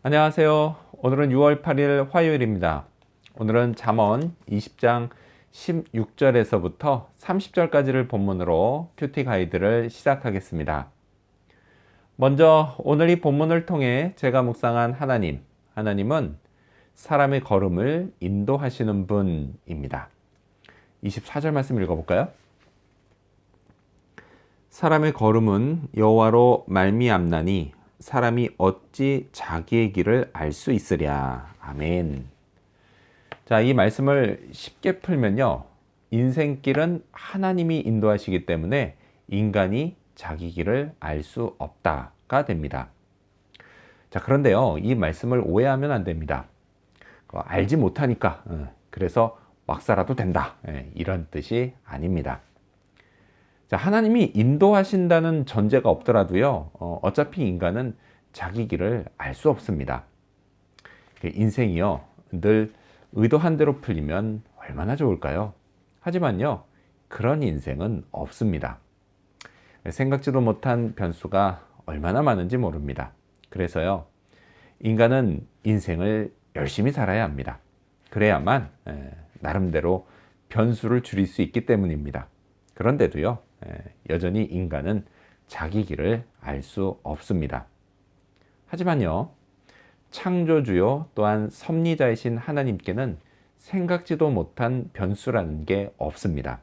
안녕하세요. 오늘은 6월 8일 화요일입니다. 오늘은 잠언 20장 16절에서부터 30절까지를 본문으로 큐티 가이드를 시작하겠습니다. 먼저 오늘 이 본문을 통해 제가 묵상한 하나님은 사람의 걸음을 인도하시는 분입니다. 24절 말씀 읽어볼까요? 사람의 걸음은 여호와로 말미암나니 사람이 어찌 자기의 길을 알 수 있으랴. 아멘. 자, 이 말씀을 쉽게 풀면요. 인생길은 하나님이 인도하시기 때문에 인간이 자기 길을 알 수 없다가 됩니다. 자, 그런데요. 이 말씀을 오해하면 안 됩니다. 알지 못하니까 그래서 막 살아도 된다. 이런 뜻이 아닙니다. 자, 하나님이 인도하신다는 전제가 없더라도요, 어차피 인간은 자기 길을 알 수 없습니다. 인생이요, 늘 의도한 대로 풀리면 얼마나 좋을까요? 하지만요, 그런 인생은 없습니다. 생각지도 못한 변수가 얼마나 많은지 모릅니다. 그래서요, 인간은 인생을 열심히 살아야 합니다. 그래야만 나름대로 변수를 줄일 수 있기 때문입니다. 그런데도요, 여전히 인간은 자기 길을 알 수 없습니다. 하지만요, 창조주요 또한 섭리자이신 하나님께는 생각지도 못한 변수라는 게 없습니다.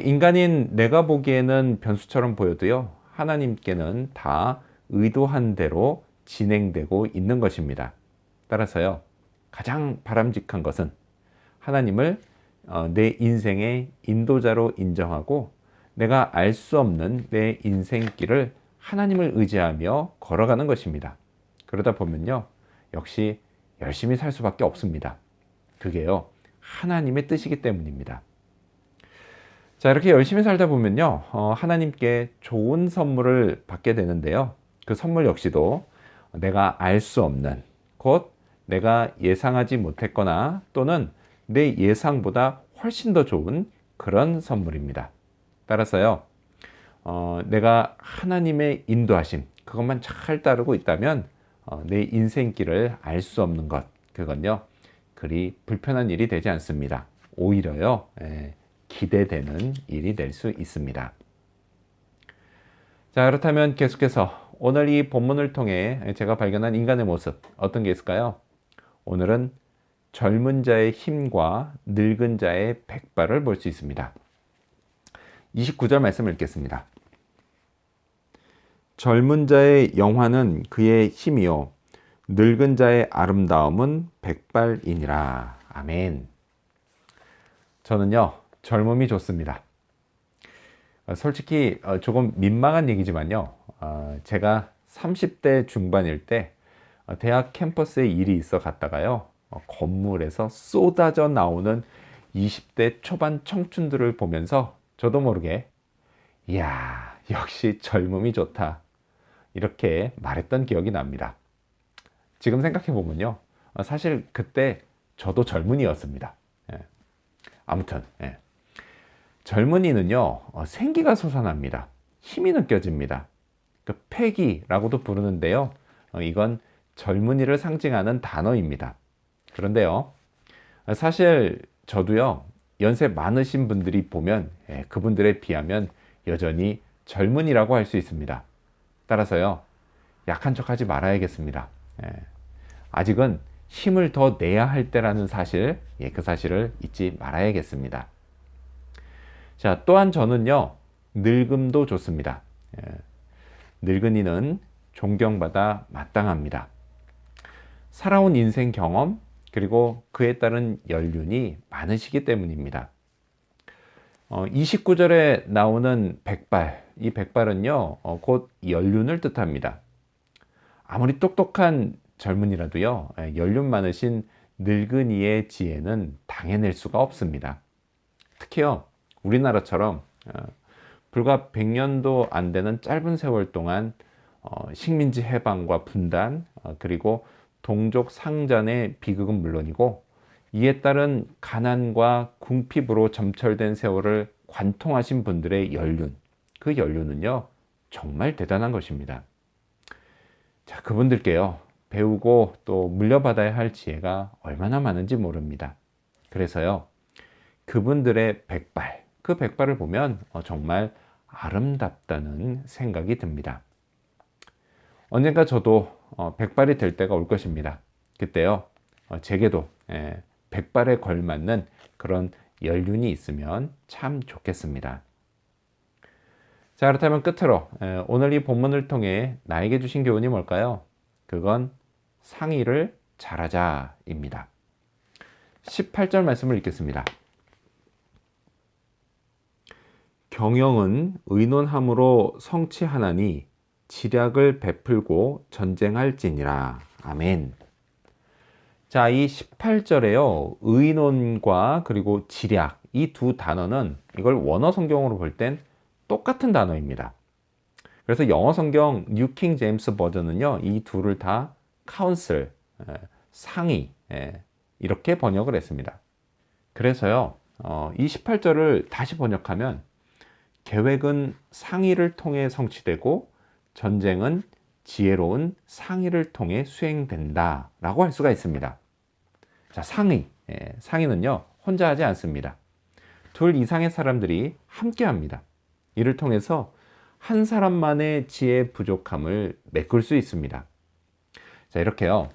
인간인 내가 보기에는 변수처럼 보여도요, 하나님께는 다 의도한 대로 진행되고 있는 것입니다. 따라서요, 가장 바람직한 것은 하나님을 내 인생의 인도자로 인정하고 내가 알 수 없는 내 인생길을 하나님을 의지하며 걸어가는 것입니다. 그러다 보면요, 역시 열심히 살 수밖에 없습니다. 그게요, 하나님의 뜻이기 때문입니다. 자, 이렇게 열심히 살다 보면요, 하나님께 좋은 선물을 받게 되는데요. 그 선물 역시도 내가 알 수 없는, 곧 내가 예상하지 못했거나 또는 내 예상보다 훨씬 더 좋은 그런 선물입니다. 따라서요, 내가 하나님의 인도하심, 그것만 잘 따르고 있다면 내 인생길을 알 수 없는 것, 그건요, 그리 불편한 일이 되지 않습니다. 오히려요, 기대되는 일이 될 수 있습니다. 자, 그렇다면 계속해서 오늘 이 본문을 통해 제가 발견한 인간의 모습, 어떤 게 있을까요? 오늘은 젊은 자의 힘과 늙은 자의 백발을 볼 수 있습니다. 29절 말씀 읽겠습니다. 젊은 자의 영화는 그의 힘이요 늙은 자의 아름다움은 백발이니라. 아멘. 저는요, 젊음이 좋습니다. 솔직히 조금 민망한 얘기지만요, 제가 30대 중반일 때 대학 캠퍼스에 일이 있어 갔다가요, 건물에서 쏟아져 나오는 20대 초반 청춘들을 보면서 저도 모르게 이야, 역시 젊음이 좋다, 이렇게 말했던 기억이 납니다. 지금 생각해 보면요, 사실 그때 저도 젊은이였습니다. 아무튼 젊은이는요, 생기가 솟아납니다. 힘이 느껴집니다. 그 패기라고도 부르는데요, 이건 젊은이를 상징하는 단어입니다. 그런데요, 사실 저도요, 연세 많으신 분들이 보면 그분들에 비하면 여전히 젊은이라고 할 수 있습니다. 따라서요, 약한 척하지 말아야겠습니다. 아직은 힘을 더 내야 할 때라는 사실, 그 사실을 잊지 말아야겠습니다. 자, 또한 저는요, 늙음도 좋습니다. 늙은이는 존경받아 마땅합니다. 살아온 인생 경험, 그리고 그에 따른 연륜이 많으시기 때문입니다. 29절에 나오는 백발, 이 백발은요, 곧 연륜을 뜻합니다. 아무리 똑똑한 젊은이라도요, 연륜 많으신 늙은이의 지혜는 당해낼 수가 없습니다. 특히요, 우리나라처럼 불과 100년도 안 되는 짧은 세월 동안 식민지 해방과 분단, 그리고 동족 상잔의 비극은 물론이고 이에 따른 가난과 궁핍으로 점철된 세월을 관통하신 분들의 연륜, 그 연륜은요, 정말 대단한 것입니다. 자, 그분들께요, 배우고 또 물려받아야 할 지혜가 얼마나 많은지 모릅니다. 그래서요, 그분들의 백발, 그 백발을 보면 정말 아름답다는 생각이 듭니다. 언젠가 저도 백발이 될 때가 올 것입니다. 그때요, 제게도 백발에 걸맞는 그런 연륜이 있으면 참 좋겠습니다. 자, 그렇다면 끝으로 오늘 이 본문을 통해 나에게 주신 교훈이 뭘까요? 그건 상의를 잘하자입니다. 18절 말씀을 읽겠습니다. 경영은 의논함으로 성취하나니 지략을 베풀고 전쟁할지니라. 아멘. 자, 이 18절에요. 의논과 그리고 지략, 이 두 단어는 이걸 원어 성경으로 볼 땐 똑같은 단어입니다. 그래서 영어 성경 뉴 킹 제임스 버전은요, 이 둘을 다 counsel, 상의, 이렇게 번역을 했습니다. 그래서요, 이 18절을 다시 번역하면 계획은 상의를 통해 성취되고 전쟁은 지혜로운 상의를 통해 수행된다 라고 할 수가 있습니다. 자, 상의는요, 혼자 하지 않습니다. 둘 이상의 사람들이 함께 합니다. 이를 통해서 한 사람만의 지혜 부족함을 메꿀 수 있습니다. 자, 이렇게요,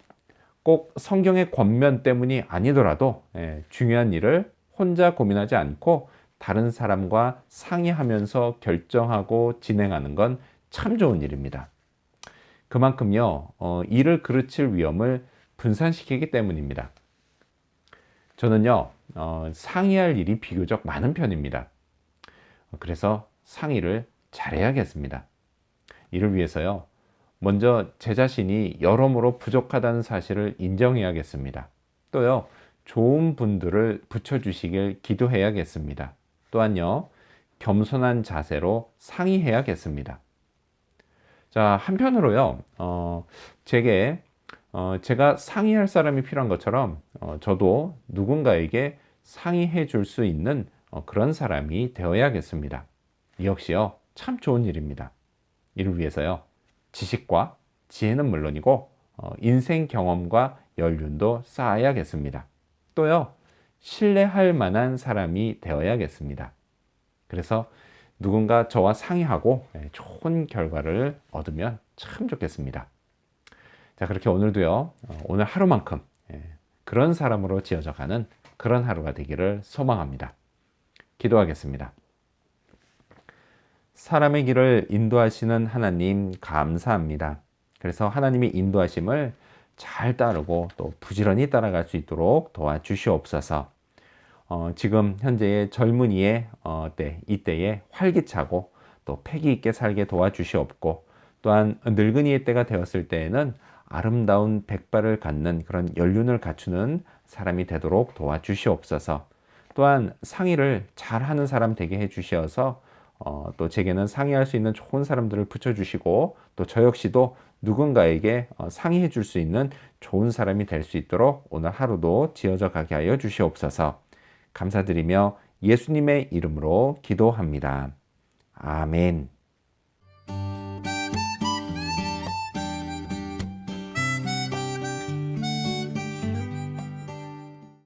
꼭 성경의 권면 때문이 아니더라도 중요한 일을 혼자 고민하지 않고 다른 사람과 상의하면서 결정하고 진행하는 건 참 좋은 일입니다. 그만큼요, 일을 그르칠 위험을 분산시키기 때문입니다. 저는요, 상의할 일이 비교적 많은 편입니다. 그래서 상의를 잘해야겠습니다. 이를 위해서요, 먼저 제 자신이 여러모로 부족하다는 사실을 인정해야겠습니다. 또요, 좋은 분들을 붙여주시길 기도해야겠습니다. 또한요, 겸손한 자세로 상의해야겠습니다. 자, 한편으로요, 제가 상의할 사람이 필요한 것처럼 저도 누군가에게 상의해 줄 수 있는 그런 사람이 되어야겠습니다. 이 역시요, 참 좋은 일입니다. 이를 위해서요, 지식과 지혜는 물론이고 인생 경험과 연륜도 쌓아야겠습니다. 또요, 신뢰할 만한 사람이 되어야겠습니다. 그래서 누군가 저와 상의하고 좋은 결과를 얻으면 참 좋겠습니다. 자, 그렇게 오늘도요, 오늘 하루만큼 그런 사람으로 지어져 가는 그런 하루가 되기를 소망합니다. 기도하겠습니다. 사람의 길을 인도하시는 하나님 감사합니다. 그래서 하나님의 인도하심을 잘 따르고 또 부지런히 따라갈 수 있도록 도와주시옵소서. 지금 현재의 젊은이의 이때에 활기차고 또 패기 있게 살게 도와주시옵고, 또한 늙은이의 때가 되었을 때에는 아름다운 백발을 갖는 그런 연륜을 갖추는 사람이 되도록 도와주시옵소서. 또한 상의를 잘하는 사람 되게 해주셔서 또 제게는 상의할 수 있는 좋은 사람들을 붙여주시고, 또 저 역시도 누군가에게 상의해 줄 수 있는 좋은 사람이 될 수 있도록 오늘 하루도 지어져 가게 하여 주시옵소서. 감사드리며 예수님의 이름으로 기도합니다. 아멘.